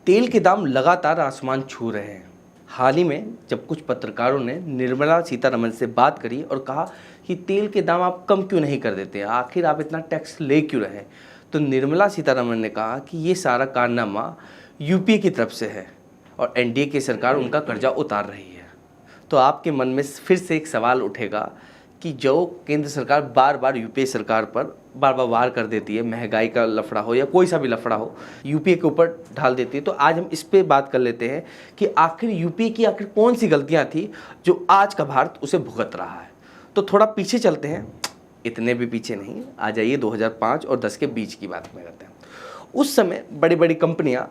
तेल के दाम लगातार आसमान छू रहे हैं। हाल ही में जब कुछ पत्रकारों ने निर्मला सीतारमण से बात करी और कहा कि तेल के दाम आप कम क्यों नहीं कर देते, आखिर आप इतना टैक्स ले क्यों रहे, तो निर्मला सीतारमण ने कहा कि ये सारा कारनामा यूपीए की तरफ से है और एनडीए की सरकार उनका कर्जा उतार रही है। तो आपके मन में फिर से एक सवाल उठेगा कि जो केंद्र सरकार बार बार यूपीए सरकार पर बार बार वार कर देती है, महंगाई का लफड़ा हो या कोई सा भी लफड़ा हो, यूपीए के ऊपर ढाल देती है। तो आज हम इस पे बात कर लेते हैं कि आखिर यूपीए की आखिर कौन सी गलतियां थी जो आज का भारत उसे भुगत रहा है। तो थोड़ा पीछे चलते हैं, इतने भी पीछे नहीं, आ जाइए 2005 और 10 के बीच की बात में करते हैं। उस समय बड़ी बड़ी कंपनियां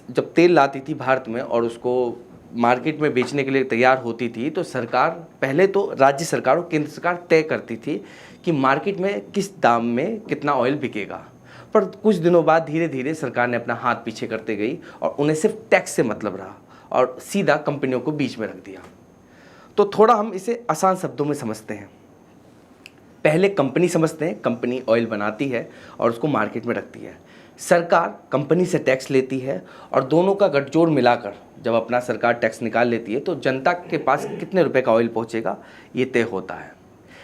जब तेल लाती थी भारत में और उसको मार्केट में बेचने के लिए तैयार होती थी, तो सरकार पहले तो राज्य सरकार और केंद्र सरकार तय करती थी कि मार्केट में किस दाम में कितना ऑयल बिकेगा। पर कुछ दिनों बाद धीरे धीरे सरकार ने अपना हाथ पीछे करते गई और उन्हें सिर्फ टैक्स से मतलब रहा और सीधा कंपनियों को बीच में रख दिया। तो थोड़ा हम इसे आसान शब्दों में समझते हैं। पहले कंपनी समझते हैं, कंपनी ऑयल बनाती है और उसको मार्केट में रखती है। सरकार कंपनी से टैक्स लेती है और दोनों का गठजोड़ मिलाकर जब अपना सरकार टैक्स निकाल लेती है तो जनता के पास कितने रुपए का ऑयल पहुंचेगा ये तय होता है।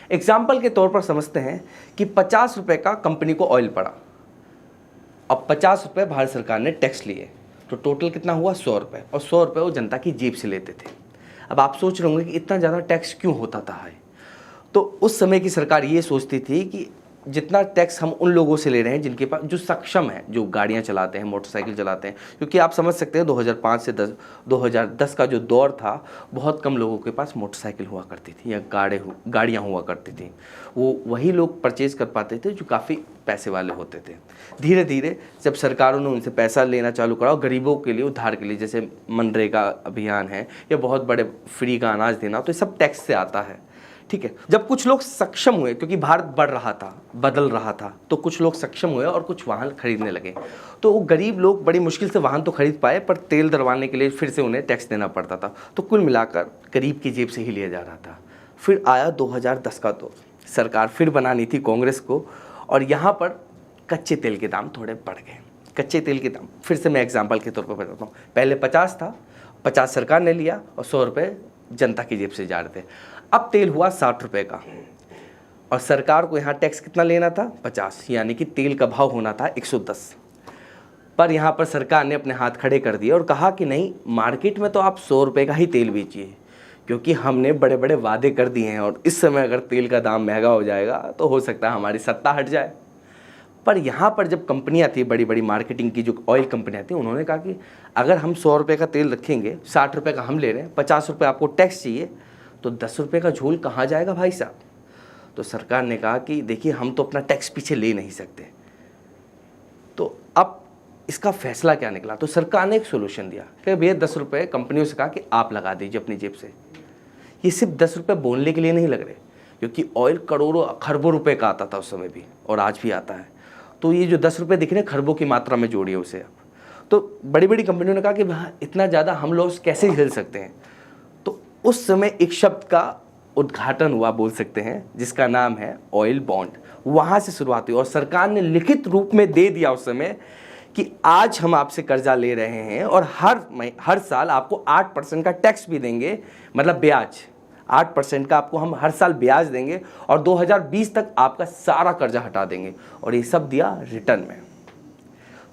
एग्जाम्पल के तौर पर समझते हैं कि 50 रुपए का कंपनी को ऑयल पड़ा, अब 50 रुपये भारत सरकार ने टैक्स लिए, तो टोटल कितना हुआ 100 रुपये, और 100 रुपये वो जनता की जेब से लेते थे। अब आप सोच रहे होंगे कि इतना ज़्यादा टैक्स क्यों होता था। तो उस समय की सरकार ये सोचती थी कि जितना टैक्स हम उन लोगों से ले रहे हैं जिनके पास, जो सक्षम है, जो गाड़ियां चलाते हैं, मोटरसाइकिल चलाते हैं, क्योंकि आप समझ सकते हैं 2005 से 2010 का जो दौर था, बहुत कम लोगों के पास मोटरसाइकिल हुआ करती थी या गाड़ियां हुआ करती थी। वो वही लोग परचेज कर पाते थे जो काफ़ी पैसे वाले होते थे। धीरे धीरे जब सरकारों ने उनसे पैसा लेना चालू करा और गरीबों के लिए उधार के लिए, जैसे मनरेगा अभियान है या बहुत बड़े फ्री का अनाज देना, तो ये सब टैक्स से आता है। ठीक है, जब कुछ लोग सक्षम हुए, क्योंकि भारत बढ़ रहा था, बदल रहा था, तो कुछ लोग सक्षम हुए और कुछ वाहन खरीदने लगे। तो वो गरीब लोग बड़ी मुश्किल से वाहन तो खरीद पाए, पर तेल डलवाने के लिए फिर से उन्हें टैक्स देना पड़ता था। तो कुल मिलाकर गरीब की जेब से ही लिया जा रहा था। फिर आया 2010 का दौर, सरकार फिर बनानी थी कांग्रेस को, और यहाँ पर कच्चे तेल के दाम थोड़े बढ़ गए। कच्चे तेल के दाम फिर से मैं एग्जाम्पल के तौर पर बताता हूँ। पहले 50 था, 50 सरकार ने लिया और 100 रुपये जनता की जेब से जा रहे थे। अब तेल हुआ 60 रुपये का और सरकार को यहाँ टैक्स कितना लेना था 50, यानी कि तेल का भाव होना था 110। पर यहाँ पर सरकार ने अपने हाथ खड़े कर दिए और कहा कि नहीं, मार्केट में तो आप 100 रुपये का ही तेल बेचिए, क्योंकि हमने बड़े बड़े वादे कर दिए हैं और इस समय अगर तेल का दाम महंगा हो जाएगा तो हो सकता है हमारी सत्ता हट जाए। पर यहाँ पर जब कंपनियाँ थी, बड़ी बड़ी मार्केटिंग की जो ऑयल कंपनियाँ थी, उन्होंने कहा कि अगर हम 100 रुपये का तेल रखेंगे, 60 रुपये का हम ले रहे हैं, 50 रुपये आपको टैक्स चाहिए, तो 10 रुपये का झोल कहाँ जाएगा भाई साहब। तो सरकार ने कहा कि देखिए, हम तो अपना टैक्स पीछे ले नहीं सकते। तो अब इसका फैसला क्या निकला, तो सरकार ने एक सोल्यूशन दिया कि भैया 10 रुपये कंपनियों से कहा कि आप लगा दीजिए अपनी जेब से। ये सिर्फ 10 रुपये बोलने के लिए नहीं लग रहे, क्योंकि ऑयल करोड़ों खरबों रुपये का आता था उस समय भी और आज भी आता है। तो ये जो 10 रुपये दिख रहे हैं, खरबों की मात्रा में जोड़िए उसे। अब तो बड़ी बड़ी कंपनियों ने कहा कि हाँ, इतना ज़्यादा हम लोग कैसे झेल सकते हैं। तो उस समय एक शब्द का उद्घाटन हुआ, बोल सकते हैं, जिसका नाम है ऑयल बॉन्ड। वहाँ से शुरुआत हुई और सरकार ने लिखित रूप में दे दिया उस समय कि आज हम आपसे कर्जा ले रहे हैं और हर साल आपको 8% का टैक्स भी देंगे, मतलब ब्याज 8% का आपको हम हर साल ब्याज देंगे और 2020 तक आपका सारा कर्जा हटा देंगे, और ये सब दिया रिटर्न में।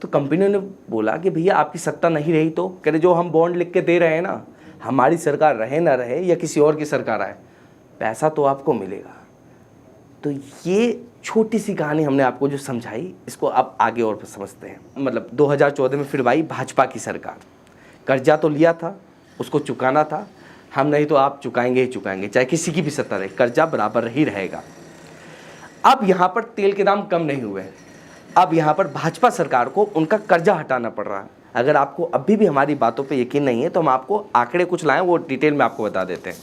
तो कंपनियों ने बोला कि भैया आपकी सत्ता नहीं रही तो कह रहे, जो हम बॉन्ड लिख के दे रहे हैं ना, हमारी सरकार रहे ना रहे या किसी और की सरकार आए, पैसा तो आपको मिलेगा। तो ये छोटी सी कहानी हमने आपको जो समझाई, इसको आप आगे और समझते हैं। मतलब 2014 में फिर भाई भाजपा की सरकार, कर्जा तो लिया था, उसको चुकाना था, हम नहीं तो आप चुकाएंगे ही चुकाएंगे, चाहे किसी की भी सत्ता रहे, कर्जा बराबर ही रहेगा। अब यहाँ पर तेल के दाम कम नहीं हुए, अब यहाँ पर भाजपा सरकार को उनका कर्जा हटाना पड़ रहा है। अगर आपको अभी भी हमारी बातों पे यकीन नहीं है तो हम आपको आंकड़े कुछ लाएं, वो डिटेल में आपको बता देते हैं।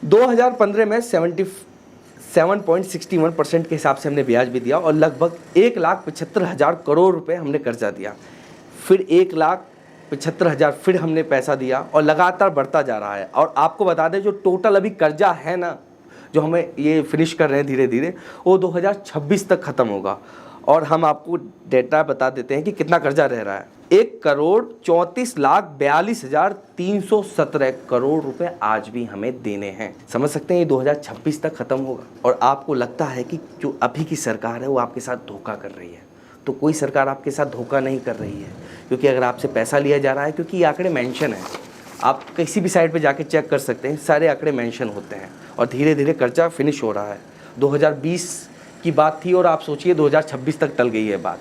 2015 में 77.61% के हिसाब से हमने ब्याज भी दिया और लगभग 1,75,000 करोड़ रुपए हमने कर्जा दिया। फिर 1,75,000 फिर हमने पैसा दिया और लगातार बढ़ता जा रहा है। और आपको बता दें, जो टोटल अभी कर्जा है ना, जो हमें ये फिनिश कर रहे हैं धीरे धीरे, वो 2026 तक ख़त्म होगा। और हम आपको डेटा बता देते हैं कि कितना कर्जा रह रहा है। 1,34,42,317 करोड़ रुपए आज भी हमें देने हैं। समझ सकते हैं ये 2026 तक खत्म होगा। और आपको लगता है कि जो अभी की सरकार है वो आपके साथ धोखा कर रही है, तो कोई सरकार आपके साथ धोखा नहीं कर रही है, क्योंकि अगर आपसे पैसा लिया जा रहा है, क्योंकि ये आंकड़े मेंशन है, आप किसी भी साइट पे जाके चेक कर सकते हैं, सारे आंकड़े मेंशन होते हैं और धीरे धीरे कर्जा फिनिश हो रहा है। 2020 की बात थी और आप सोचिए 2026 तक टल गई है बात।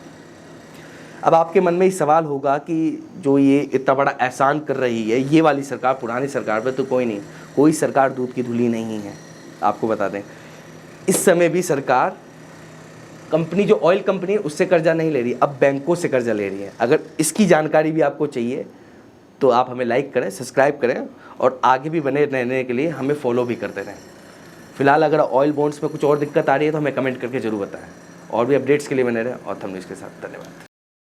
अब आपके मन में ये सवाल होगा कि जो ये इतना बड़ा एहसान कर रही है ये वाली सरकार पुरानी सरकार पे, तो कोई नहीं, कोई सरकार दूध की धुली नहीं है। आपको बता दें, इस समय भी सरकार कंपनी, जो ऑयल कंपनी है उससे कर्जा नहीं ले रही, अब बैंकों से कर्जा ले रही है। अगर इसकी जानकारी भी आपको चाहिए तो आप हमें लाइक करें, सब्सक्राइब करें और आगे भी बने रहने के लिए हमें फॉलो भी करते रहें। फिलहाल अगर ऑयल बॉन्ड्स में कुछ और दिक्कत आ रही है तो हमें कमेंट करके जरूर बताएं। और भी अपडेट्स के लिए बने रहें और थंबनेल्स के साथ। धन्यवाद।